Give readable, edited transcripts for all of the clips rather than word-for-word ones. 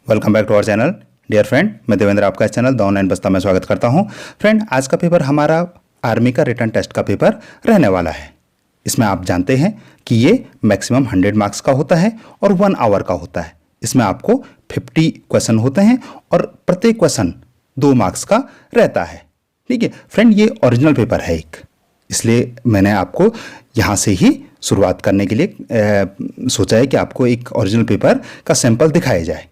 Welcome back to our channel. Dear friend, मैं देवेंद्र आपका इस चैनल द ऑनलाइन बस्ता में स्वागत करता हूं। फ्रेंड, आज का पेपर हमारा आर्मी का रिटन टेस्ट का पेपर रहने वाला है। इसमें आप जानते हैं कि ये मैक्सिमम 100 मार्क्स का होता है और 1 आवर का होता है। इसमें आपको 50 क्वेश्चन होते हैं और प्रत्येक क्वेश्चन 2 मार्क्स का रहता है। ठीक है फ्रेंड, ये ओरिजिनल पेपर है एक, इसलिए मैंने आपको यहाँ से ही शुरुआत करने के लिए सोचा है कि आपको एक ओरिजिनल पेपर का सैंपल दिखाया जाए।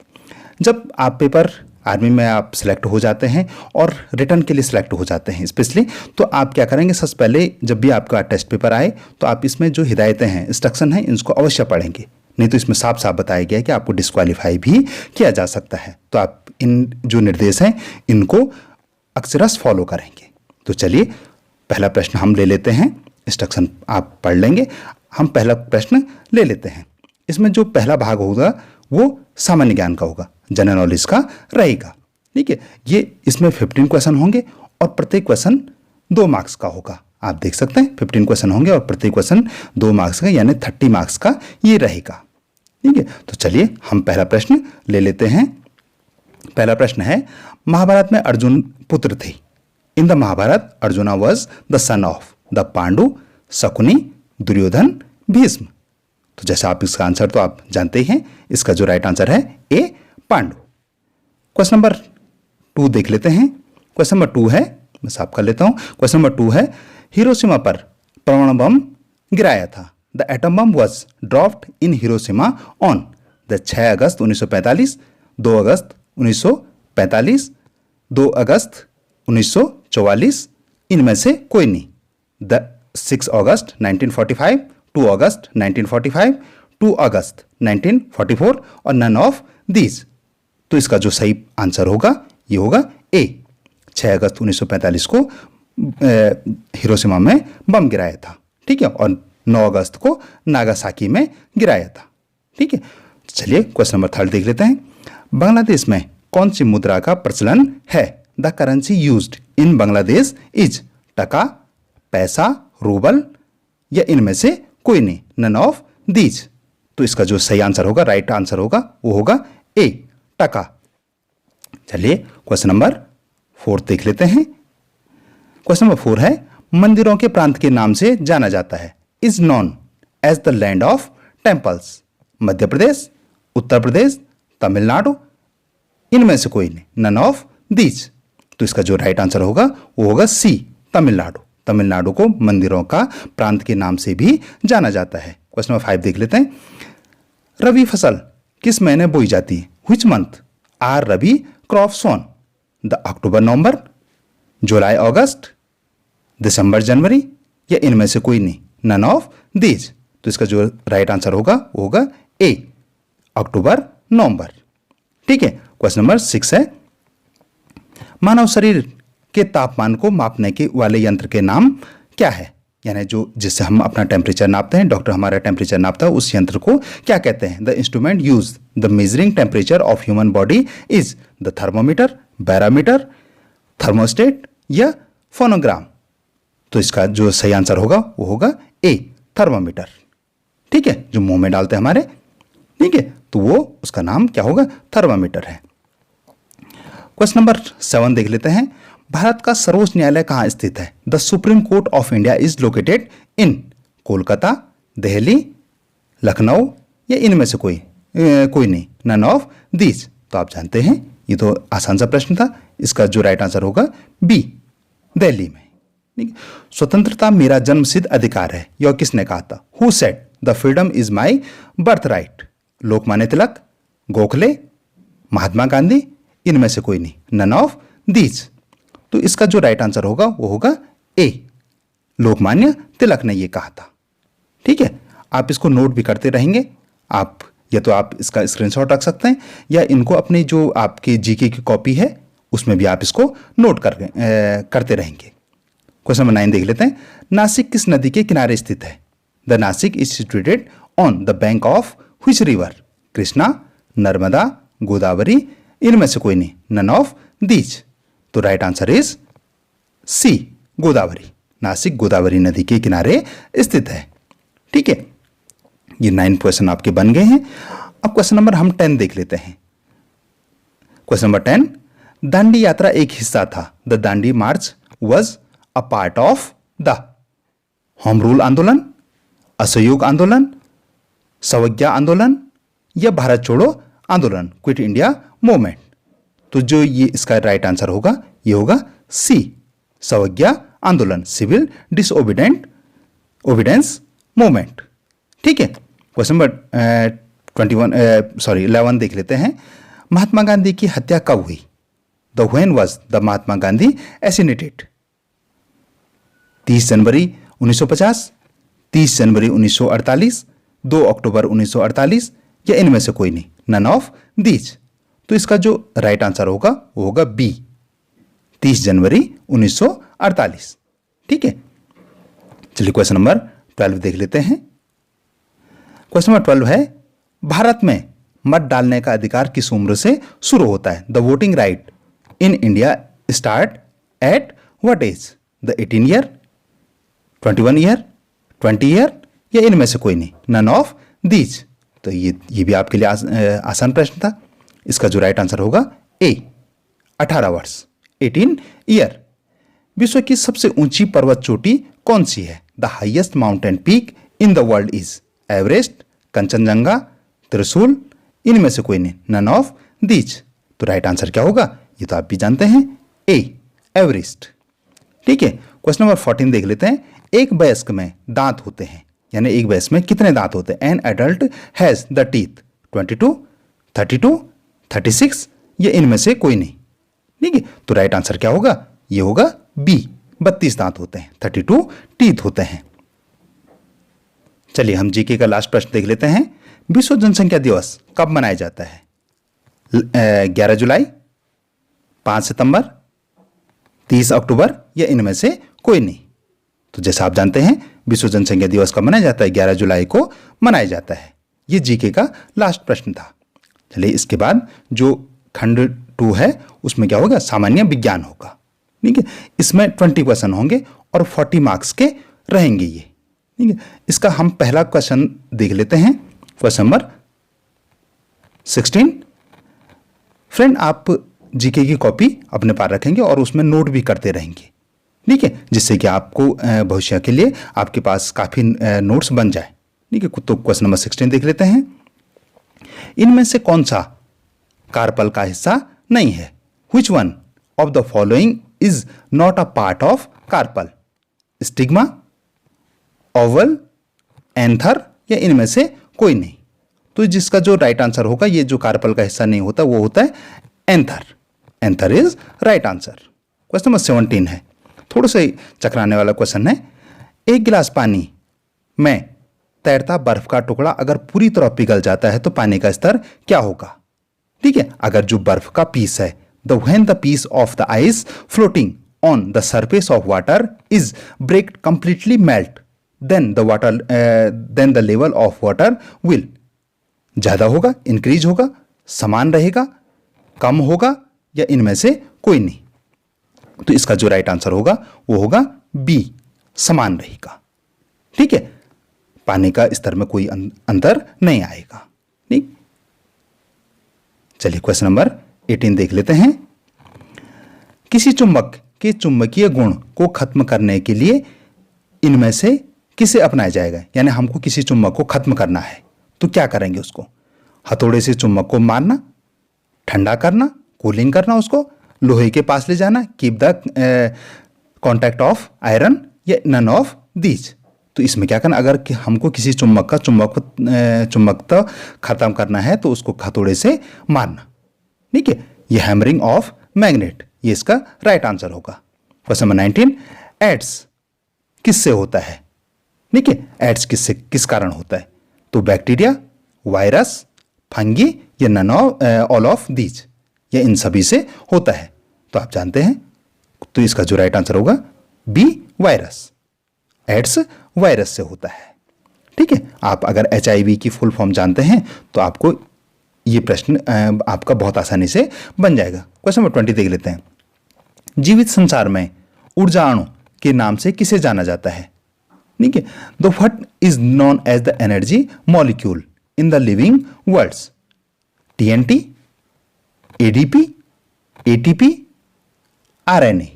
जब आप पेपर आर्मी में आप सिलेक्ट हो जाते हैं और रिटर्न के लिए सिलेक्ट हो जाते हैं स्पेशली, तो आप क्या करेंगे, सबसे पहले जब भी आपका टेस्ट पेपर आए तो आप इसमें जो हिदायतें हैं, इंस्ट्रक्शन हैं, इनको अवश्य पढ़ेंगे। नहीं तो इसमें साफ साफ बताया गया है कि आपको डिस्क्वालीफाई भी किया जा सकता है। तो आप इन जो निर्देश हैं इनको अक्षरश फॉलो करेंगे। तो चलिए पहला प्रश्न हम ले लेते हैं। इंस्ट्रक्शन आप पढ़ लेंगे। हम पहला प्रश्न ले लेते हैं। इसमें जो पहला भाग होगा वो सामान्य ज्ञान का होगा, जनरल नॉलेज का रहेगा। ठीक है, ये इसमें 15 क्वेश्चन होंगे और प्रत्येक क्वेश्चन 2 मार्क्स का होगा। आप देख सकते हैं 15 क्वेश्चन होंगे और प्रत्येक क्वेश्चन 2 मार्क्स का, यानी 30 मार्क्स का ये रहेगा। ठीक है, तो चलिए हम पहला प्रश्न ले लेते हैं। पहला प्रश्न है, महाभारत में अर्जुन पुत्र थे। In the Mahabharata Arjuna was the son of the Pandu, Shakuni, Duryodhana, Bhishma. तो जैसा आप इसका आंसर तो आप जानते ही हैं। इसका जो राइट आंसर है ए, पांडु। क्वेश्चन नंबर 2 देख लेते हैं। क्वेश्चन नंबर 2 है, मैं साफ कर लेता हूं। क्वेश्चन नंबर 2 है, हिरोशिमा पर परमाणु बम गिराया था। The atom bomb was dropped in Hiroshima on the 6 अगस्त 1945, 2 अगस्त 1945, 2 अगस्त 1944, इनमें से कोई नहीं। द 6 अगस्त 1945, 2 अगस्त 1945, 2 अगस्त 1944 और नन ऑफ दीज। तो इसका जो सही आंसर होगा ये होगा ए, 6 अगस्त 1945 को हिरोशिमा में बम गिराया था। ठीक है, और 9 अगस्त को नागासाकी में गिराया था। ठीक है, चलिए क्वेश्चन नंबर 3 देख लेते हैं। बांग्लादेश में कौन सी मुद्रा का प्रचलन है? The currency used in Bangladesh is टका, पैसा, रूबल या इनमें से कोई नहीं, नन ऑफ दीज। तो इसका जो सही आंसर होगा, राइट आंसर होगा, वो होगा ए, टका। चलिए क्वेश्चन नंबर 4 देख लेते हैं। क्वेश्चन नंबर 4 है, मंदिरों के प्रांत के नाम से जाना जाता है। Is known as the land of temples. Madhya Pradesh, Uttar Pradesh, Tamil Nadu, इनमें से कोई नहीं, नन ऑफ दीज। तो इसका जो राइट आंसर होगा वो होगा सी, तमिलनाडु। तमिलनाडु को मंदिरों का प्रांत के नाम से भी जाना जाता है। क्वेश्चन नंबर 5 देख लेते हैं। रबी फसल किस महीने बोई जाती है? Which month are rabi crop sown? The October November, July August, December January या इनमें से कोई नहीं, नन ऑफ दीज। तो इसका जो राइट आंसर होगा वो होगा ए, अक्टूबर नवंबर। ठीक है, क्वेश्चन नंबर 6 है, मानव शरीर के तापमान को मापने के वाले यंत्र के नाम क्या है? यानी जो जिससे हम अपना टेम्परेचर नापते हैं, डॉक्टर हमारा टेम्परेचर नापता है, उस यंत्र को क्या कहते हैं? The instrument use the measuring temperature of human body is the thermometer, barometer, thermostat या फोनोग्राम। तो इसका जो सही आंसर होगा वो होगा ए, थर्मोमीटर। ठीक है, जो मुंह में डालते हैं हमारे। ठीक है, तो वो उसका नाम क्या होगा? थर्मोमीटर है। क्वेश्चन नंबर 7 देख लेते हैं। भारत का सर्वोच्च न्यायालय कहाँ स्थित है? The supreme court of India is located in Kolkata, Delhi, Lucknow या इनमें से कोई नहीं, नन ऑफ दीज। तो आप जानते हैं ये तो आसान सा प्रश्न था। इसका जो राइट आंसर होगा बी, दिल्ली में। ठीक है, स्वतंत्रता मेरा जन्मसिद्ध अधिकार है, यह किसने कहा था? Who said the freedom is my birthright? Lokmanya Tilak, Gokhale, Mahatma Gandhi, इनमें से कोई नहीं, नन ऑफ दीज। तो इसका जो राइट आंसर होगा वो होगा ए, लोकमान्य तिलक ने ये कहा था। ठीक है, आप इसको नोट भी करते रहेंगे। आप या तो आप इसका स्क्रीनशॉट रख सकते हैं या इनको अपनी जो आपकी जीके की कॉपी है उसमें भी आप इसको नोट करते रहेंगे। क्वेश्चन नंबर 9 देख लेते हैं। नासिक किस नदी के किनारे स्थित है? The Nashik is situated on the bank of which river? Krishna, Narmada, Godavari, इनमें से कोई नहीं, नन ऑफ दीज। तो right answer is C, Godavari. Nashik Godavari नदी के किनारे स्थित है। ठीक है, ये 9 क्वेश्चन आपके बन गए हैं। अब क्वेश्चन नंबर हम 10 देख लेते हैं। क्वेश्चन नंबर 10, दांडी यात्रा एक हिस्सा था। The Dandi March was a part of the home rule आंदोलन, असहयोग आंदोलन, सवज्ञा आंदोलन या भारत छोड़ो आंदोलन, क्विट इंडिया मूवमेंट। तो जो ये इसका राइट आंसर होगा ये होगा सी, सवज्ञा आंदोलन, सिविल डिसओबीडेंस मूवमेंट। ठीक है, क्वेश्चन नंबर 11 देख लेते हैं। महात्मा गांधी की हत्या कब हुई? The when was the Mahatma Gandhi एसिनेटेड? 30 जनवरी 1950, 30 जनवरी 1948, 2 अक्टूबर 1948 या इनमें से कोई नहीं, नन ऑफ दीज। तो इसका जो राइट आंसर होगा वो होगा बी, 30 जनवरी 1948। ठीक है, चलिए क्वेश्चन नंबर 12 देख लेते हैं। क्वेश्चन नंबर 12 है, भारत में मत डालने का अधिकार किस उम्र से शुरू होता है? The voting right in India start at what age? The 18 year, 21 year, 20 year या इनमें से कोई नहीं, नन ऑफ दीज। तो ये भी आपके लिए आसान प्रश्न था। इसका जो राइट आंसर होगा ए, 18 वर्ष, 18 ईयर। विश्व की सबसे ऊंची पर्वत चोटी कौन सी है? The highest mountain peak in the world is Everest, Kanchenjunga, त्रिशूल, इनमें से कोई नहीं, नन ऑफ दीज। तो राइट आंसर क्या होगा ये तो आप भी जानते हैं, ए, एवरेस्ट। ठीक है, क्वेश्चन नंबर 14 देख लेते हैं। एक वयस्क में दांत होते हैं, यानी एक वयस्क में कितने दांत होते हैं? An adult has the teeth 22, 32, 36 या इनमें से कोई नहीं। ठीक है, तो राइट आंसर क्या होगा? ये होगा बी, 32 दांत होते हैं, 32 टीथ होते हैं। चलिए हम जीके का लास्ट प्रश्न देख लेते हैं। विश्व जनसंख्या दिवस कब मनाया जाता है? 11 जुलाई, 5 सितंबर, 30 अक्टूबर या इनमें से कोई नहीं। तो जैसा आप जानते हैं विश्व जनसंख्या दिवस कब मनाया जाता है? 11 जुलाई को मनाया जाता है। ये जीके का लास्ट प्रश्न था। चलिए इसके बाद जो खंड 2 है उसमें क्या होगा? सामान्य विज्ञान होगा। ठीक है, इसमें 20 क्वेश्चन होंगे और 40 मार्क्स के रहेंगे ये। ठीक है, इसका हम पहला क्वेश्चन देख लेते हैं, क्वेश्चन नंबर 16। फ्रेंड, आप जीके की कॉपी अपने पास रखेंगे और उसमें नोट भी करते रहेंगे। ठीक है, जिससे कि आपको भविष्य के लिए आपके पास काफ़ी नोट्स बन जाए। ठीक है, तो क्वेश्चन नंबर 16 देख लेते हैं। इनमें से कौन सा कार्पल का हिस्सा नहीं है? Which one of the following is not a part of carpel? Stigma, oval, anther या इनमें से कोई नहीं। तो जिसका जो राइट आंसर होगा, ये जो कार्पल का हिस्सा नहीं होता वो होता है anther. Anther is right answer. Question number 17 है, थोड़ा सा चकराने वाला क्वेश्चन है। एक गिलास पानी में तैरता बर्फ का टुकड़ा अगर पूरी तरह पिघल जाता है तो पानी का स्तर क्या होगा? ठीक है, अगर जो बर्फ का पीस है, the when the piece of the ice floating on the surface of water is break completely melt, then the level of water will, ज्यादा होगा, इंक्रीज होगा, समान रहेगा, कम होगा या इनमें से कोई नहीं। तो इसका जो राइट आंसर होगा वो होगा बी, समान रहेगा। ठीक है, पानी का स्तर में कोई अंतर नहीं आएगा। ठीक, चलिए क्वेश्चन नंबर 18 देख लेते हैं। किसी चुंबक के चुंबकीय गुण को खत्म करने के लिए इनमें से किसे अपनाया जाएगा? यानी हमको किसी चुंबक को खत्म करना है तो क्या करेंगे? उसको हथौड़े से चुंबक को मारना, ठंडा करना, कूलिंग करना, उसको लोहे के पास ले जाना, keep the contact of iron या नन ऑफ दीज। तो इसमें क्या करना? अगर हमको किसी चुंबकत्व खत्म करना है तो उसको हथौड़े से मारना। ठीक है, ये हैमरिंग ऑफ मैग्नेट, ये इसका राइट आंसर होगा। क्वेश्चन नंबर 19, एड्स किससे होता है? ठीक है, एड्स किस कारण होता है? तो बैक्टीरिया, वायरस, फंगी या नन ऑल ऑफ दीज, या इन सभी से होता है। तो आप जानते हैं, तो इसका जो राइट आंसर होगा बी, वायरस। एड्स वायरस से होता है। ठीक है, आप अगर HIV की फुल फॉर्म जानते हैं तो आपको ये प्रश्न आपका बहुत आसानी से बन जाएगा। क्वेश्चन नंबर 20 देख लेते हैं। जीवित संसार में ऊर्जा अणु के नाम से किसे जाना जाता है? ठीक है, the what is known as the energy molecule in the living worlds? TNT, ADP ATP, RNA.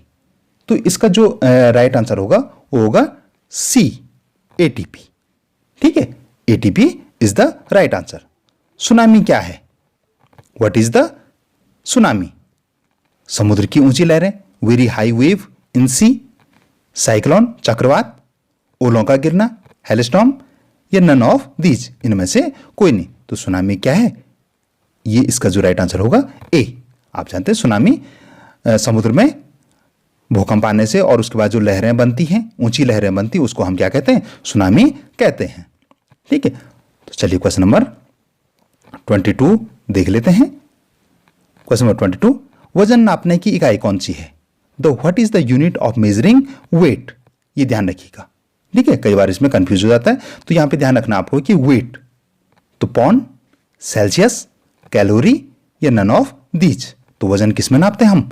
तो इसका जो राइट आंसर होगा वो होगा सी, एटीपी। ठीक है, ATP is the right answer. Tsunami क्या है? What is the tsunami? समुद्र की ऊंची लहरें, very high wave in sea, cyclone चक्रवात, ओलों का गिरना, हेलस्टॉर्म, या नन ऑफ दीज, इनमें से कोई नहीं। तो सुनामी क्या है? ये इसका जो राइट आंसर होगा ए। आप जानते हैं सुनामी समुद्र में भूकंप आने से और उसके बाद जो लहरें बनती हैं, ऊंची लहरें बनती, उसको हम क्या कहते हैं? सुनामी कहते हैं। ठीक है, तो चलिए क्वेश्चन नंबर 22 देख लेते हैं। क्वेश्चन नंबर 22, वजन नापने की इकाई कौन सी है? What is the unit of measuring weight? ये ध्यान रखिएगा। ठीक है, कई बार इसमें कंफ्यूज हो जाता है, तो यहां पे ध्यान रखना आपको कि वेट, तो पौंड, सेल्सियस, कैलोरी, या नन ऑफ दीज। तो वजन किस में नापते हैं हम?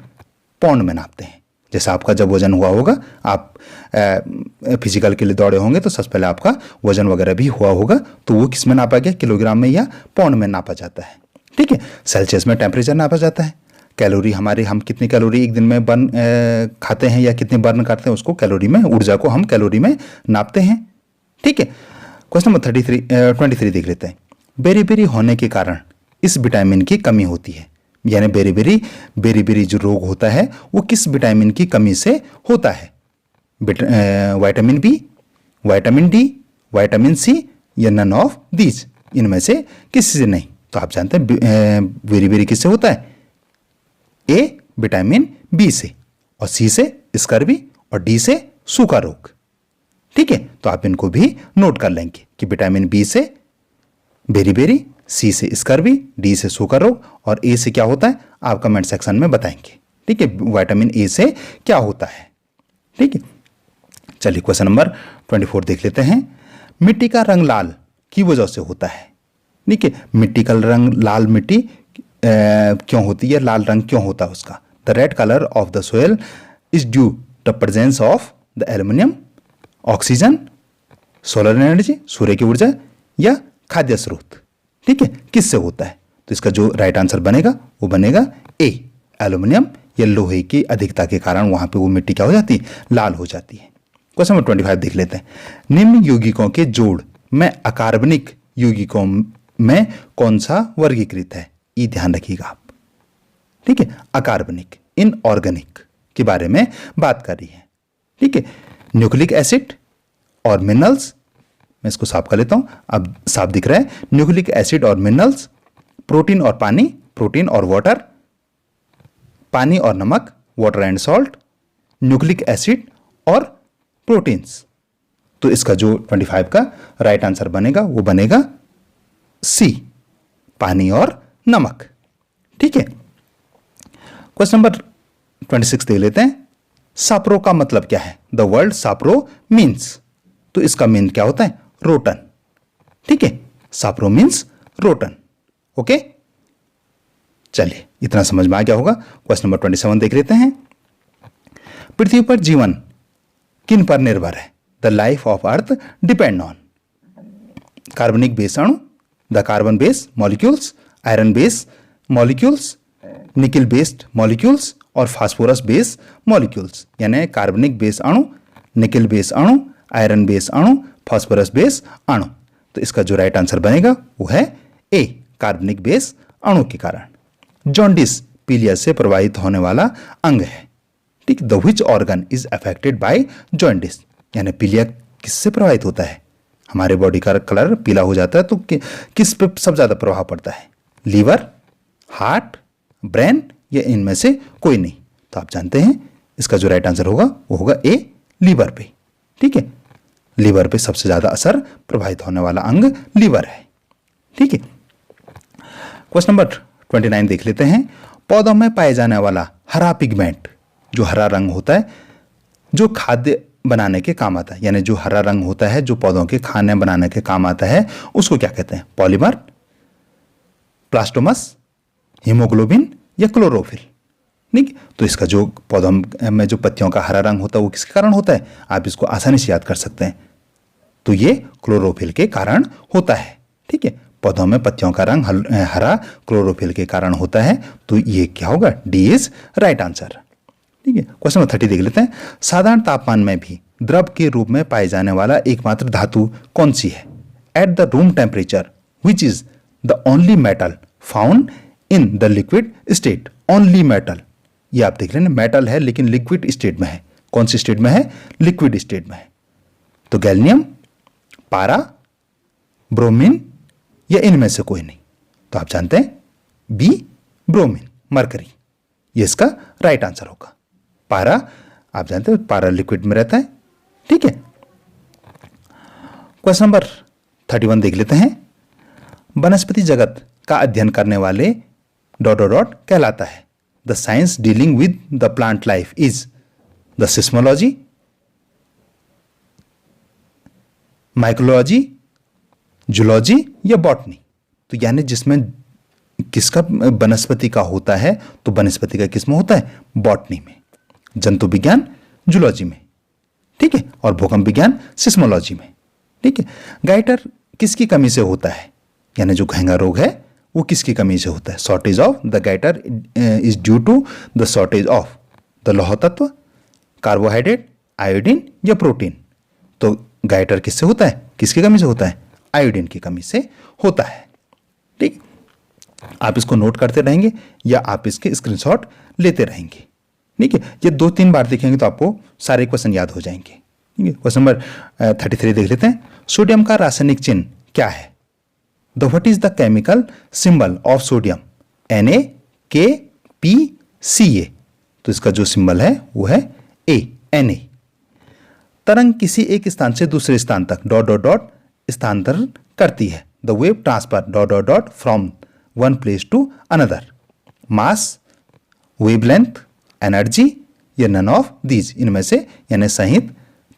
पौंड में नापते हैं। जैसा आपका जब वजन हुआ होगा, आप फिजिकल के लिए दौड़े होंगे, तो सबसे पहले आपका वजन वगैरह भी हुआ होगा, तो वो किस में नापा गया? किलोग्राम में या पौंड में नापा जाता है। ठीक है, सेल्सियस में टेम्परेचर नापा जाता है। कैलोरी हमारे, हम कितनी कैलोरी एक दिन में बर्न खाते हैं या कितने बर्न करते हैं, उसको कैलोरी में, ऊर्जा को हम कैलोरी में नापते हैं। ठीक है, क्वेश्चन नंबर 23 देख लेते हैं। बेरी होने के कारण इस विटामिन की कमी होती है। यानी बेरी जो रोग होता है वो किस विटामिन की कमी से होता है? Vitamin B, vitamin D, vitamin C, या नन ऑफ दीज, इनमें से किसी से नहीं। तो आप जानते हैं बेरी किससे होता है? ए विटामिन बी से, और सी से स्कर्वी, और डी से सूखा रोग। ठीक है, तो आप इनको भी नोट कर लेंगे कि विटामिन बी से बेरी, सी से स्कर्वी, डी से सूखा रोग, और ए से क्या होता है आप कमेंट सेक्शन में बताएंगे। ठीक है, विटामिन ए से क्या होता है। ठीक है, चलिए क्वेश्चन नंबर 24 देख लेते हैं। मिट्टी का रंग लाल की वजह से होता है। ठीक है, मिट्टी का रंग लाल, मिट्टी क्यों होती है? लाल रंग क्यों होता है उसका? The red colour of the soil is due the presence of the aluminium, oxygen, solar energy, सूर्य की ऊर्जा, या खाद्य स्रोत। ठीक है, किससे होता है? तो इसका जो राइट आंसर बनेगा वो बनेगा ए, एल्यूमिनियम या लोहे की अधिकता के कारण वहां पे वो मिट्टी क्या हो जाती है? लाल हो जाती है। क्वेश्चन नंबर 25 देख लेते हैं। निम्न यौगिकों के जोड़ में अकार्बनिक यौगिकों में कौन सा वर्गीकृत है? ये ध्यान रखिएगा आप। ठीक है, अकार्बनिक, इनऑर्गेनिक के बारे में बात कर रही है। ठीक है, न्यूक्लिक एसिड और मिनरल्स, मैं इसको साफ कर लेता हूं, अब साफ दिख रहा है। न्यूक्लिक एसिड और मिनरल्स, प्रोटीन और पानी, प्रोटीन और वाटर, पानी और नमक, water and salt, nucleic acid और प्रोटीन्स। तो इसका जो 25 का राइट आंसर बनेगा वो बनेगा सी, पानी और नमक। ठीक है, क्वेश्चन नंबर 26 देख लेते हैं। साप्रो का मतलब क्या है? द वर्ड साप्रो मीन्स, तो इसका मीन क्या होता है? रोटन। ठीक है, साप्रो मीन्स रोटन। ओके, चलिए इतना समझ में आ गया होगा। क्वेश्चन नंबर 27 देख लेते हैं। पृथ्वी पर जीवन किन पर निर्भर है? The life of earth depend on कार्बनिक बेस अणु, the carbon base molecules, iron base molecules, निकल बेस्ड मॉलिक्यूल्स, और फास्फोरस बेस मॉलिक्यूल्स। यानी कार्बनिक बेस अणु, निकल बेस अणु, आयरन बेस अणु, फास्फोरस बेस अणु। तो इसका जो राइट आंसर बनेगा वो है ए, कार्बनिक बेस अणु के कारण। जॉन्डिस पीलिया से प्रभावित होने वाला अंग है। ठीक, the which organ is affected by jaundice, यानी पीलिया किससे प्रभावित होता है? हमारे बॉडी का कलर पीला हो जाता है तो किस पे सबसे ज्यादा प्रभाव पड़ता है? लीवर, हार्ट, ब्रेन, या इनमें से कोई नहीं? तो आप जानते हैं इसका जो राइट आंसर होगा वो होगा ए, लीवर पे। ठीक है, लीवर पे सबसे ज्यादा असर प्रभावित होने वाला अंग लीवर है। ठीक है, क्वेश्चन नंबर 29 देख लेते हैं। पौधों में पाए जाने वाला हरा पिगमेंट, जो हरा रंग होता है जो खाद्य बनाने के काम आता है, यानी जो हरा रंग होता है जो पौधों के खाने बनाने के काम आता है, उसको क्या कहते हैं? पॉलीमर, प्लास्टोमस, हीमोग्लोबिन, या क्लोरोफिल। ठीक, तो इसका जो पौधों में जो पत्तियों का हरा रंग होता है वो किसके कारण होता है? आप इसको आसानी से याद कर सकते हैं। तो ये क्लोरोफिल के कारण होता है। ठीक है, पौधों में पत्तियों का रंग हरा क्लोरोफिल के कारण होता है। तो ये क्या होगा, डी इज राइट आंसर। ठीक है, क्वेश्चन नंबर 30 देख लेते हैं। साधारण तापमान में भी द्रव के रूप में पाए जाने वाला एकमात्र धातु कौन सी है? At the room temperature which is the only metal found in the liquid state. Only metal, ये आप देख रहे हैं, मेटल है लेकिन लिक्विड स्टेट में है। कौन सी स्टेट में है? लिक्विड स्टेट में है। तो गैलियम, पारा, ब्रोमीन या इनमें से कोई नहीं। तो आप जानते हैं बी, ब्रोमीन, मरकरी, ये इसका राइट आंसर होगा। पारा, आप जानते हैं पारा लिक्विड में रहता है। ठीक है, क्वेश्चन नंबर 31 देख लेते हैं। वनस्पति जगत का अध्ययन करने वाले ... कहलाता है। The science dealing with the plant life is the seismology, mycology, zoology या बॉटनी। तो यानी जिसमें किसका वनस्पति का होता है, तो वनस्पति का किसमें होता है? बॉटनी में, जंतु विज्ञान जूलॉजी में। ठीक है, और भूकंप विज्ञान सिस्मोलॉजी में। ठीक है, गाइटर किसकी कमी से होता है? यानी जो घैंगा रोग है वो किसकी कमी से होता है? Shortage of the goitre is due to the shortage of the लौह तत्व, कार्बोहाइड्रेट, आयोडीन या प्रोटीन। तो गाइटर किससे होता है? किसकी कमी से होता है? आयोडीन की कमी से होता है। ठीक, आप इसको नोट करते रहेंगे या आप इसके स्क्रीनशॉट लेते रहेंगे। ठीक है, ये 2-3 बार देखेंगे तो आपको सारे क्वेश्चन याद हो जाएंगे। ठीक है, क्वेश्चन नंबर 33 देख लेते हैं। सोडियम का रासायनिक चिन्ह क्या है? The what is the chemical symbol of sodium? NaKPCA। तो इसका जो सिंबल है वो है A, Na। तरंग किसी एक स्थान से दूसरे स्थान तक ... स्थानांतरण करती है। The wave transfer ... from one place to another. Mass, wavelength, energy या नन ऑफ दीज, इनमें से यानी सहित,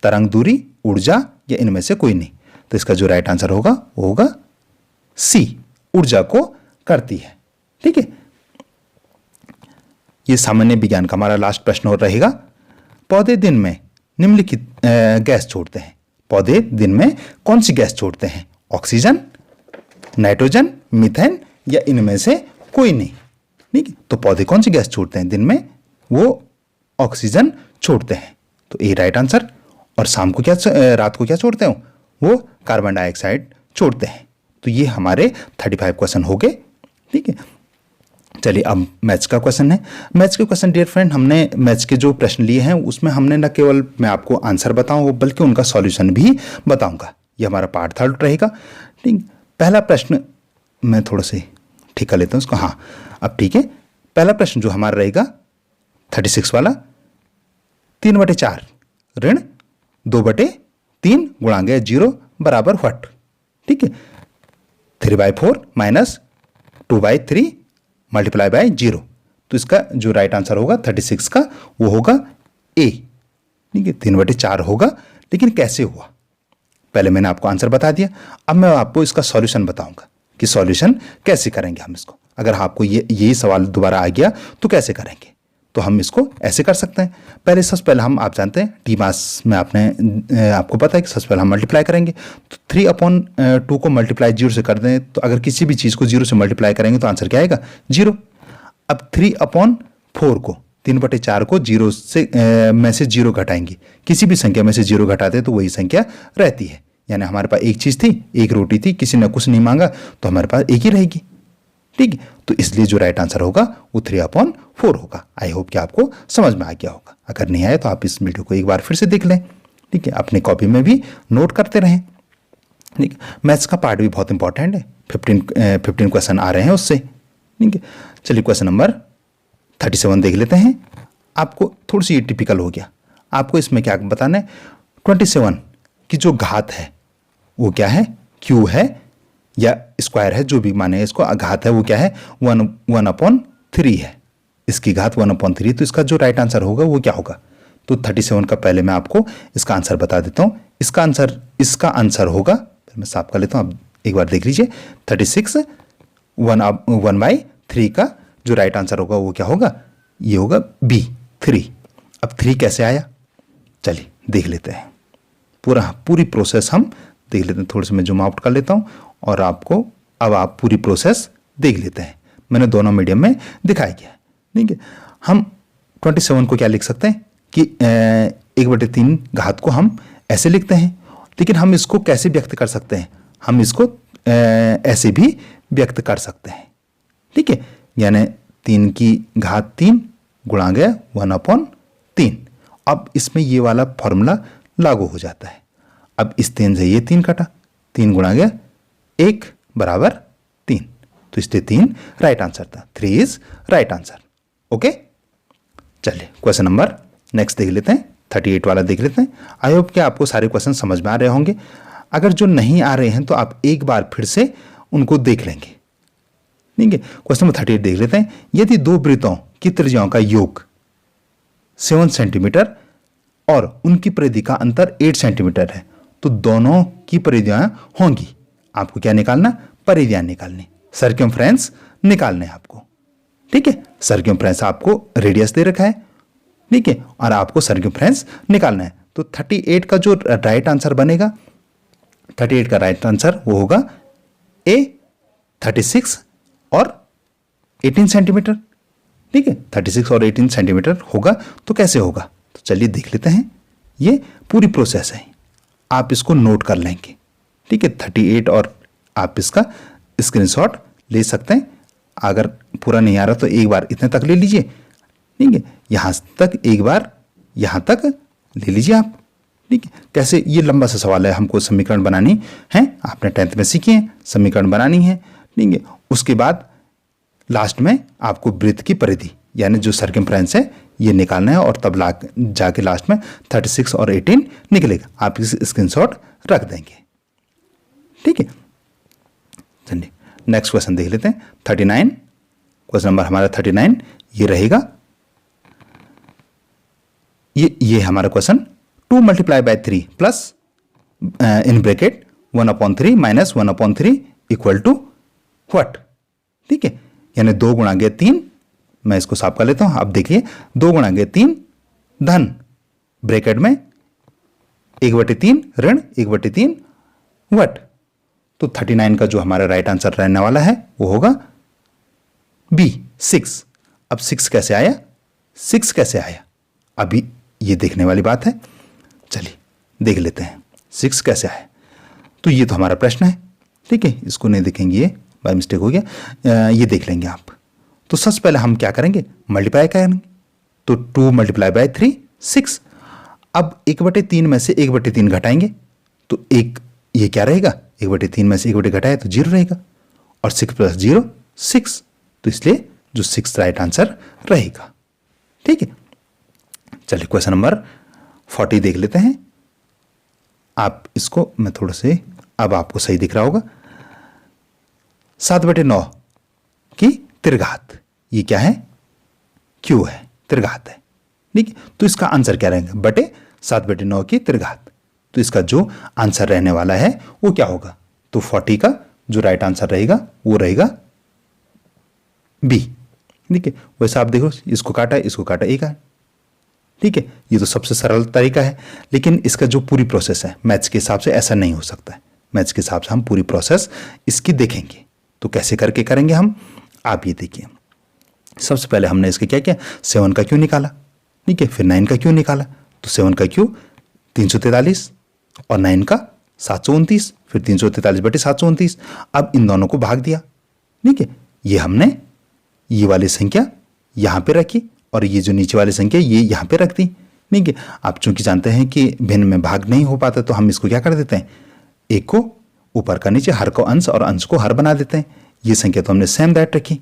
तरंग दूरी, ऊर्जा या इनमें से कोई नहीं। तो इसका जो राइट आंसर होगा वो होगा सी, ऊर्जा को करती है। ठीक है, ये सामान्य विज्ञान का हमारा लास्ट प्रश्न और रहेगा। पौधे दिन में निम्नलिखित गैस छोड़ते हैं। पौधे दिन में कौन सी गैस छोड़ते हैं? ऑक्सीजन, नाइट्रोजन, मीथेन या इनमें से कोई नहीं। ठीक है, तो पौधे कौन सी गैस छोड़ते हैं दिन में? वो ऑक्सीजन छोड़ते हैं। तो ये राइट आंसर। और शाम को क्या, रात को क्या छोड़ते हो? वो कार्बन डाइऑक्साइड छोड़ते हैं। तो ये हमारे 35 क्वेश्चन हो गए। ठीक है, चलिए अब मैथ्स का क्वेश्चन है। मैथ्स के क्वेश्चन डियर फ्रेंड, हमने मैथ्स के जो प्रश्न लिए हैं उसमें हमने न केवल मैं आपको आंसर बताऊं बल्कि उनका सॉल्यूशन भी बताऊंगा। ये हमारा पार्ट 3 रहेगा। ठीक, पहला प्रश्न मैं थोड़ा से ठीक कर लेता हूं उसको। हाँ, अब ठीक है, पहला प्रश्न जो हमारा रहेगा 36 वाला, 3/4 ऋण 2/3 गुणांक 0 बराबर व्हाट? ठीक है, 3/4 माइनस 2/3 मल्टीप्लाई बाय 0। तो इसका जो राइट आंसर होगा 36 का वो होगा ए। ठीक है, 3/4 होगा। लेकिन कैसे हुआ? पहले मैंने आपको आंसर बता दिया, अब मैं आपको इसका सॉल्यूशन बताऊंगा कि सॉल्यूशन कैसे करेंगे हम इसको। अगर आपको ये सवाल दोबारा आ गया तो कैसे करेंगे? तो हम इसको ऐसे कर सकते हैं। पहले सबसे पहले हम, आप जानते हैं टी मास में आपको पता है कि सबसे पहले हम मल्टीप्लाई करेंगे। तो 3/2 को मल्टीप्लाई 0 से कर दें तो अगर किसी भी चीज़ को 0 से मल्टीप्लाई करेंगे तो आंसर क्या आएगा? 0। अब 3/4 को, 3/4 को 0 से में से 0 घटाएंगे। किसी भी संख्या में से 0 घटाते तो वही संख्या रहती है। यानी हमारे पास एक चीज़ थी, एक रोटी थी, किसी ने कुछ नहीं मांगा तो हमारे पास एक ही रहेगी। ठीक है, तो इसलिए जो राइट आंसर होगा वो 3/4 होगा। आई होप कि आपको समझ में आ गया होगा। अगर नहीं आया तो आप इस वीडियो को एक बार फिर से देख लें। ठीक है, अपनी कॉपी में भी नोट करते रहें। ठीक है, मैथ्स का पार्ट भी बहुत इंपॉर्टेंट है। 15 क्वेश्चन आ रहे हैं उससे। ठीक है, चलिए क्वेश्चन नंबर 37 देख लेते हैं। आपको थोड़ी सी टिपिकल हो गया। आपको इसमें क्या बताना है? 27 की जो घात है वो क्या है? क्यू है या स्क्वायर है, जो भी माने इसको, घात है वो क्या है? 1/3 है। इसकी घात 1/3। तो इसका जो राइट आंसर होगा वो क्या होगा? तो 37 का पहले मैं आपको इसका आंसर बता देता हूँ। इसका आंसर होगा, मैं साफ कर लेता हूँ, आप एक बार देख लीजिए। 36 1/3 का जो राइट आंसर होगा वो क्या होगा? ये होगा बी, 3। अब 3 कैसे आया? चलिए देख लेते हैं। पूरी प्रोसेस हम देख लेते हैं। थोड़ी सी मैं जूम आउट कर लेता हूँ और आपको अब आप पूरी प्रोसेस देख लेते हैं। मैंने दोनों मीडियम में दिखाया गया है। ठीक है, हम 27 को क्या लिख सकते हैं कि 1/3 घात को हम ऐसे लिखते हैं, लेकिन हम इसको कैसे व्यक्त कर सकते हैं, हम इसको ऐसे भी व्यक्त कर सकते हैं। ठीक है, यानी 3 की घात 3 गुणा गया 1/3। अब इसमें ये वाला फॉर्मूला लागू हो जाता है। अब इस 3 से ये 3 कटा, 3 गुणा गया 1 बराबर 3, तो इसलिए 3 राइट आंसर था। 3 इज राइट आंसर। ओके, चलिए क्वेश्चन नंबर नेक्स्ट देख लेते हैं, 38 वाला देख लेते हैं। आई होप कि आपको सारे क्वेश्चन समझ में आ रहे होंगे। अगर जो नहीं आ रहे हैं तो आप एक बार फिर से उनको देख लेंगे। ठीक है, क्वेश्चन नंबर 38 देख लेते हैं। यदि दो वृत्तों की त्रिज्याओं का योग 7 सेंटीमीटर और उनकी परिधि का अंतर 8 सेंटीमीटर है, तो दोनों की परिधियां होंगी। आपको क्या निकालना, परिधियां निकालनी, सर्कमफ्रेंस निकालने आपको। ठीक है, सर्कमफ्रेंस आपको रेडियस दे रखा है। ठीक है, और आपको सर्कमफ्रेंस निकालना है। तो 38 का जो राइट आंसर बनेगा, 38 का राइट आंसर वो होगा ए 36 और 18 सेंटीमीटर। ठीक है, 36 और 18 सेंटीमीटर होगा। तो कैसे होगा, तो चलिए देख लेते हैं। ये पूरी प्रोसेस है, आप इसको नोट कर लेंगे। ठीक है, 38 और आप इसका स्क्रीनशॉट ले सकते हैं। अगर पूरा नहीं आ रहा तो एक बार इतने तक ले लीजिए। ठीक है, यहां तक एक बार यहां तक ले लीजिए आप। ठीक है, कैसे, ये लंबा सा सवाल है, हमको समीकरण बनानी है। आपने 10th में सीखी है, समीकरण बनानी है। ठीक है, उसके बाद लास्ट में आपको वृत्त की परिधि यानी जो सर्कमफ्रेंस है ये निकालना है, और तब जाके लास्ट में 36 और 18 निकलेगा। आप इस स्क्रीनशॉट रख देंगे। ठीक है, चलिए नेक्स्ट क्वेश्चन देख लेते हैं। 39 क्वेश्चन नंबर हमारा 39 ये रहेगा। ये हमारा question 2 × 3 plus in bracket 1/3 minus 1/3 equal to what. ठीक है, यानी 2 गुणा गया 3, मैं इसको साफ कर लेता हूं। अब देखिए 2 गुणा गया 3 धन ब्रैकेट में 1/3 ऋण 1/3 व्हाट। तो 39 का जो हमारा राइट आंसर रहने वाला है वो होगा बी 6। अब 6 कैसे आया, 6 कैसे आया, अभी ये देखने वाली बात है। चलिए देख लेते हैं 6 कैसे आया। तो ये तो हमारा प्रश्न है। ठीक है, इसको नहीं देखेंगे, ये बाय मिस्टेक हो गया, ये देख लेंगे आप। तो सबसे पहले हम क्या करेंगे, मल्टीप्लाई करेंगे। तो 2 × 3 6। अब 1/3 में से 1/3 घटाएंगे तो एक ये क्या रहेगा, 1/3 में से 1 घटाए तो 0 रहेगा, और 6 + 0 6। तो इसलिए जो 6 राइट आंसर रहेगा। ठीक है, चलिए क्वेश्चन नंबर 40 देख लेते हैं। आप इसको मैं थोड़ा से, अब आपको सही दिख रहा होगा। 7/9 की त्रिघात, ये क्या है, क्यू है, त्रिघात है। ठीक है, तो इसका आंसर क्या रहेगा, बटे 7/9 की त्रिघात। तो इसका जो आंसर रहने वाला है वो क्या होगा, तो 40 का जो राइट आंसर रहेगा वो रहेगा बी। ठीक है, वैसे आप देखो, इसको काटा एक है। ठीक है, ये तो सबसे सरल तरीका है, लेकिन इसका जो पूरी प्रोसेस है मैथ्स के हिसाब से ऐसा नहीं हो सकता है। मैथ्स के हिसाब से हम पूरी प्रोसेस इसकी देखेंगे। तो कैसे करके करेंगे हम, आप ये देखिए। सबसे पहले हमने इसके क्या किया, 7 का क्यू निकाला। ठीक है, फिर 9 का क्यू निकाला। तो 7 का क्यू 343 और 9 का 729, फिर 343/729। अब इन दोनों को भाग दिया। ठीक है, ये हमने ये वाली संख्या यहां पे रखी और ये जो नीचे वाली संख्या ये यहां पे रख दी। ठीक है, आप चूंकि जानते हैं कि भिन्न में भाग नहीं हो पाता, तो हम इसको क्या कर देते हैं, एक को ऊपर का नीचे, हर को अंश और अंश को हर बना देते हैं। ये संख्या तो हमने सेम दैट रखी।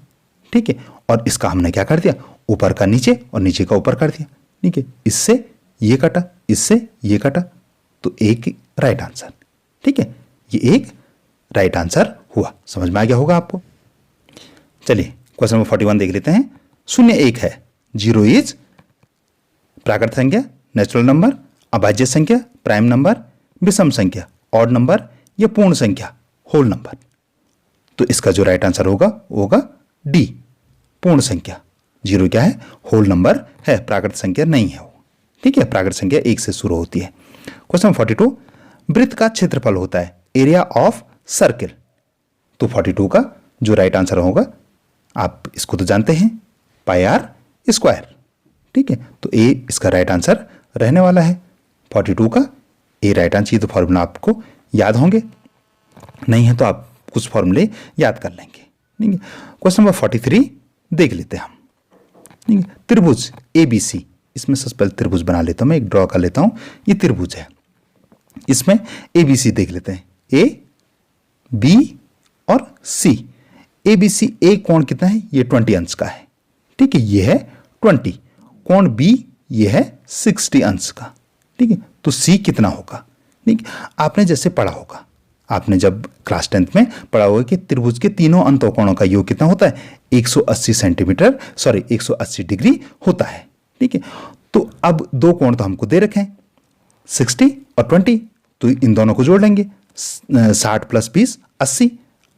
ठीक है, और इसका हमने क्या कर दिया, ऊपर का नीचे और नीचे का ऊपर कर दिया। ठीक है, इससे ये कटा, इससे ये कटा, तो एक राइट आंसर। ठीक है, ये एक राइट आंसर हुआ। समझ में आ गया होगा आपको। चलिए क्वेश्चन नंबर 41 देख लेते हैं। 0 1 है, 0 इज प्राकृत संख्या, नेचुरल नंबर, अभाज्य संख्या, प्राइम नंबर, विषम संख्या, ऑड नंबर या पूर्ण संख्या, होल नंबर। तो इसका जो राइट आंसर होगा वो होगा डी, पूर्ण संख्या। 0 क्या है, होल नंबर है, प्राकृत संख्या नहीं है वो। ठीक है, प्राकृत संख्या 1 से शुरू होती है। क्वेश्चन 42, वृत्त का क्षेत्रफल होता है एरिया ऑफ सर्किल। तो 42 का जो राइट आंसर होगा, आप इसको तो जानते हैं, पाई आर स्क्वायर। ठीक है, तो ए इसका राइट आंसर रहने वाला है। 42 का ए राइट आंसर। ये तो फॉर्मूला आपको याद होंगे, नहीं है तो आप कुछ फॉर्मूले याद कर लेंगे। ठीक है, क्वेश्चन नंबर 43 देख लेते हैं हम। ठीक है, त्रिभुज ए बी सी, इसमें सबसे पहले त्रिभुज बना लेता हूं, मैं एक ड्रॉ कर लेता हूं। ये त्रिभुज है, इसमें ए बी सी देख लेते हैं, ए बी और सी। ए बी सी, ए कोण कितना है, ये 20 अंश का है। ठीक है, ये है 20, कोण बी ये है 60 अंश का। ठीक है, तो सी कितना होगा। ठीक है, आपने जैसे पढ़ा होगा, आपने जब क्लास 10th में पढ़ा होगा कि त्रिभुज के तीनों अंतःकोणों का योग कितना होता है, 180 सेंटीमीटर, सॉरी 180 डिग्री होता है। ठीक है, तो अब दो कोण तो हमको दे रखे हैं, 60 और 20, तो इन दोनों को जोड़ लेंगे, 60 प्लस 20 80।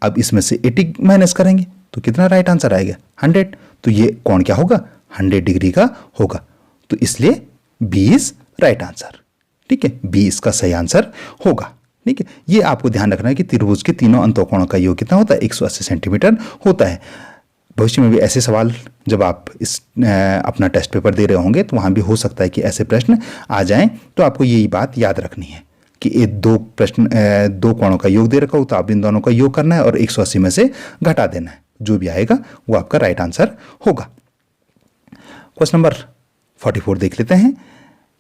अब इसमें से 80 माइनस करेंगे तो कितना राइट आंसर आएगा, 100। तो ये कोण क्या होगा, 100 डिग्री का होगा। तो इसलिए बी इज राइट आंसर। ठीक है, बी इसका सही आंसर होगा। ठीक है, ये आपको ध्यान रखना है कि त्रिभुज के तीनों अंतःकोणों का योग कितना होता है, 180 सेंटीमीटर होता है। भविष्य में भी ऐसे सवाल जब आप इस अपना टेस्ट पेपर दे रहे होंगे तो वहाँ भी हो सकता है कि ऐसे प्रश्न आ जाएं, तो आपको यही बात याद रखनी है कि ये दो प्रश्न, दो कोणों का योग दे रखा हो तो आप इन दोनों का योग करना है और 180 में से घटा देना है, जो भी आएगा वो आपका राइट आंसर होगा। क्वेश्चन नंबर 44 देख लेते हैं।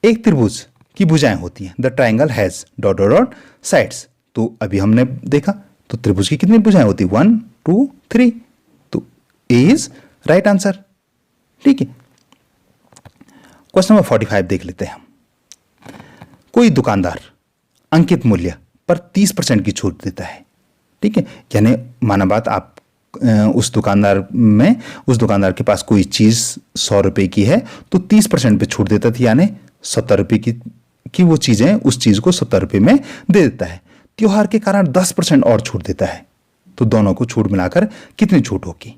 एक त्रिभुज की भुजाएं होती हैं, the triangle has dot dot dot sides. तो अभी हमने देखा तो त्रिभुज की कितनी भुजाएं होती है, 1 2 3, तो ए इज राइट आंसर। ठीक है, क्वेश्चन नंबर 45 देख लेते हैं हम। कोई दुकानदार अंकित मूल्य पर 30% की छूट देता है। ठीक है, यानी माना बात, आप उस दुकानदार के पास कोई चीज 100 रुपए की है तो 30% पे छूट देता थी, यानी 70 रुपए की वो चीजें उस चीज को 70 रुपए में दे देता है। त्योहार के कारण 10% और छूट देता है, तो दोनों को छूट मिलाकर कितनी छूट होगी।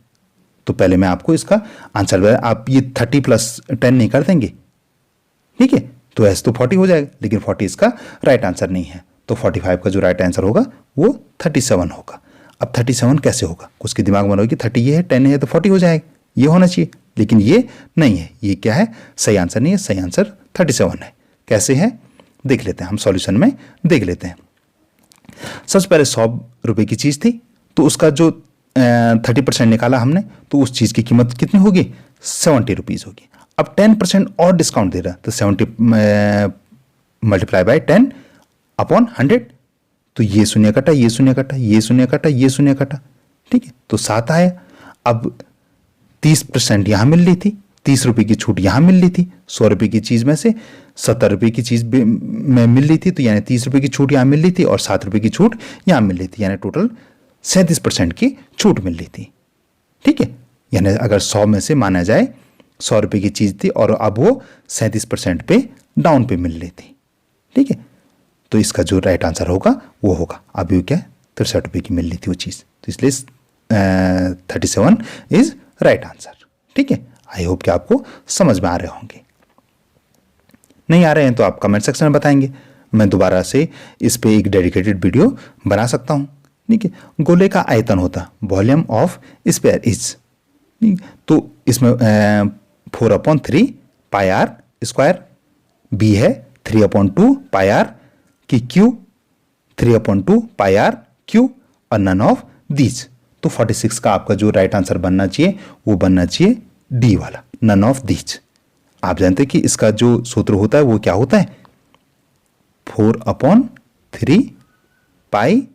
तो पहले मैं आपको इसका आंसर बताया, आप ये 30 प्लस 10 नहीं कर देंगे। ठीक है, तो ऐसे तो 40 हो जाएगा, लेकिन 40 इसका राइट आंसर नहीं है। तो 45 का जो राइट आंसर होगा वो 37 होगा। अब 37 कैसे होगा, उसके दिमाग में होगी 30 ये है, 10 है, तो 40 हो जाएगा, ये होना चाहिए, लेकिन ये नहीं है। ये क्या है, सही आंसर नहीं है, सही आंसर 37 है। कैसे है देख लेते हैं, हम सॉल्यूशन में देख लेते हैं। सबसे पहले 100 रुपए की चीज थी, तो उसका जो 30% निकाला हमने, तो उस चीज की कीमत कितनी होगी, 70 रुपीज होगी। अब 10% और डिस्काउंट दे रहा है, तो 70 मल्टीप्लाई बाय 10 अपॉन 100, तो ये शून्य कटा, ये शून्य कटा, ये शून्य कटा, ये शून्य कटा। ठीक है, तो 7 आया। अब 30% यहां मिल रही थी, 30 रुपए की छूट यहां मिल रही थी, 100 रुपए की चीज में से 70 रुपए की चीज में मिल रही थी, तो यानी 30 रुपए की छूट यहां मिल रही थी और 7 रुपए की छूट यहां मिल रही थी, यानी टोटल 37% की छूट मिल रही थी। ठीक है, यानी अगर 100 में से माना जाए 100 रुपए की चीज थी और अब वो 37% पे डाउन पे मिल रही थी। ठीक है, तो इसका जो राइट आंसर होगा वो होगा, अभी क्या 63 रुपए की मिल रही थी वो चीज, तो इसलिए 37 इज राइट आंसर। ठीक है, आई होप कि आपको समझ में आ रहे होंगे। नहीं आ रहे हैं तो आप कमेंट सेक्शन में बताएंगे, मैं दोबारा से इस पे एक डेडिकेटेड वीडियो बना सकता हूं। ठीक है, गोले का आयतन होता वॉल्यूम ऑफ स्फीयर इज, तो इसमें 4/3 पाई आर स्क्वायर, बी है 3/2 पाई आर की क्यू, 3/2 पाई आर क्यू और नन ऑफ दीज। तो 46 का आपका जो राइट आंसर बनना चाहिए वो बनना चाहिए डी वाला, नन ऑफ दीज। आप जानते हैं कि इसका जो सूत्र होता है वो क्या होता है, 4/3 पाई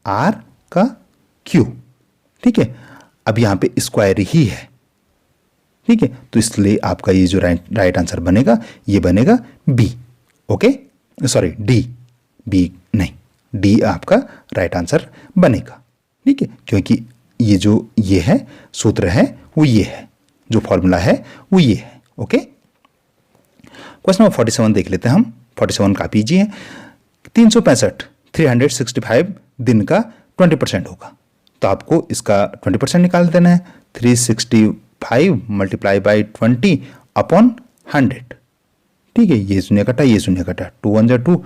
आर का क्यू। ठीक है, अब यहां पे स्क्वायर ही है। ठीक है, तो इसलिए आपका ये जो राइट आंसर बनेगा ये बनेगा B. Okay, sorry D, B नहीं, डी आपका राइट आंसर बनेगा। ठीक है, क्योंकि ये जो ये है सूत्र है वो ये है, जो फॉर्मूला है वो ये है। ओके, क्वेश्चन नंबर 47 देख लेते हैं हम। 47 काफी इजी है। 365 दिन का 20% होगा, तो आपको इसका 20% निकाल देना है। 365 मल्टीप्लाई बाई 20 अपॉन 100। ठीक है, ये शून्य कटा, ये शून्य कटा, 2 1 जा 2,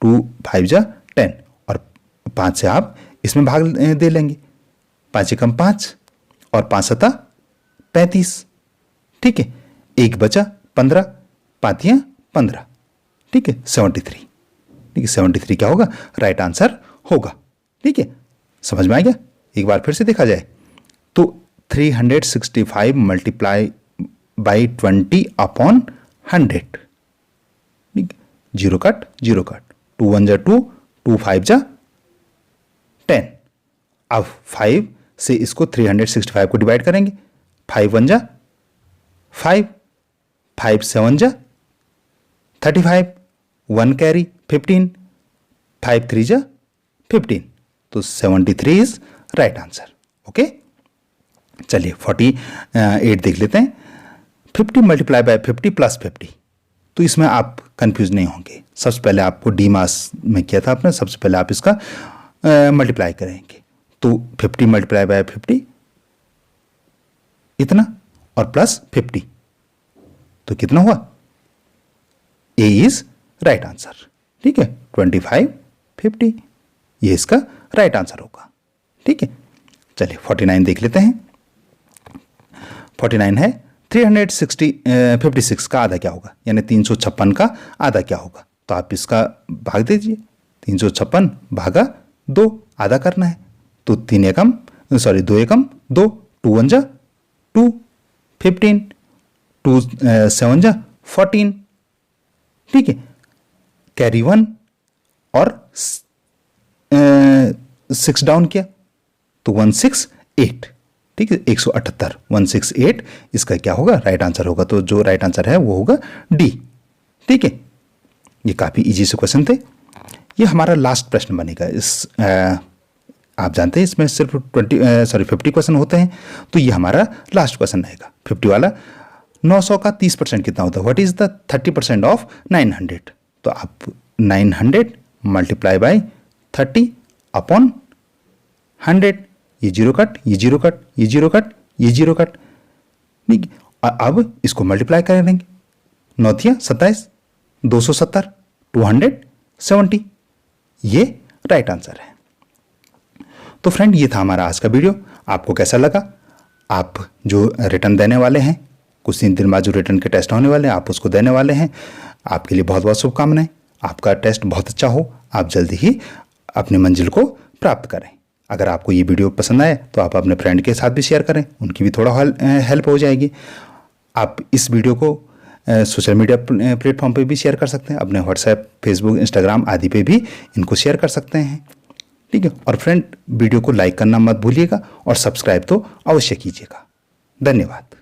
2 5 जा 10 और 5 से आप इसमें भाग दे लेंगे। 5 एकम 5 और 5 सता 35। ठीक है, 1 बचा 15, 5 15। ठीक है, 73। ठीक है, 73 क्या होगा? राइट आंसर होगा। ठीक है, समझ में आ गया? एक बार फिर से देखा जाए तो 365 मल्टीप्लाई बाई 20 अपॉन 100। ठीक, 0 कट 0 कट, 2 1 जा 2, 2 5 जा 10। अब 5 से इसको 365 को डिवाइड करेंगे। 5 1 जा 5, 5 7 जा 35, 1 कैरी 15, 5 3 जा 15। तो 73 इज राइट आंसर। ओके, चलिए 48 देख लेते हैं। 50 मल्टीप्लाई बाय 50 प्लस 50। तो इसमें आप कंफ्यूज नहीं होंगे। सबसे पहले आपको डी मास में किया था आपने, सबसे पहले आप इसका मल्टीप्लाई करेंगे। तो 50 मल्टीप्लाई बाय 50 इतना और प्लस 50 तो कितना हुआ? ए इज राइट आंसर। ठीक है, 25 50 ये इसका राइट आंसर होगा। ठीक है, चलिए 49 देख लेते हैं। 49 है 356 का आधा क्या होगा, यानी 356 का आधा क्या होगा? तो आप इसका भाग दीजिए। 356 भागा 2, आधा करना है। तो 2 एकम 2, 2 1 जा 2, 15, 2 7 जा 14। ठीक है, कैरी 1 और 6 डाउन किया तो 168। ठीक है, 178 168 इसका क्या होगा? राइट आंसर होगा। तो जो राइट आंसर है वो होगा डी। ठीक है, ये काफ़ी इजी से क्वेश्चन थे। ये हमारा लास्ट प्रश्न बनेगा। आप जानते हैं इसमें सिर्फ 50 क्वेश्चन होते हैं, तो ये हमारा लास्ट क्वेश्चन रहेगा 50 वाला। 900 का 30% कितना होता है? What is the 30% of 900? तो आप 900 मल्टीप्लाई बाय 30 अपॉन 100। ये 0 कट, ये 0 कट, ये 0 कट, ये 0 कट। ठीक, अब इसको मल्टीप्लाई करेंगे। 9 27, 270, 270। ये राइट आंसर है। तो फ्रेंड, ये था हमारा आज का वीडियो। आपको कैसा लगा? आप जो रिटर्न देने वाले हैं, कुछ दिन बाद जो रिटर्न के टेस्ट होने वाले हैं, आप उसको देने वाले हैं। आपके लिए बहुत बहुत शुभकामनाएं। आपका टेस्ट बहुत अच्छा हो, आप जल्दी ही अपनी मंजिल को प्राप्त करें। अगर आपको ये वीडियो पसंद आए तो आप अपने फ्रेंड के साथ भी शेयर करें, उनकी भी थोड़ा हेल्प हो जाएगी। आप इस वीडियो को सोशल मीडिया प्लेटफॉर्म पे भी शेयर कर सकते हैं, अपने व्हाट्सएप, फेसबुक, इंस्टाग्राम आदि पे भी इनको शेयर कर सकते हैं। ठीक है, और फ्रेंड, वीडियो को लाइक करना मत भूलिएगा और सब्सक्राइब तो अवश्य कीजिएगा। धन्यवाद।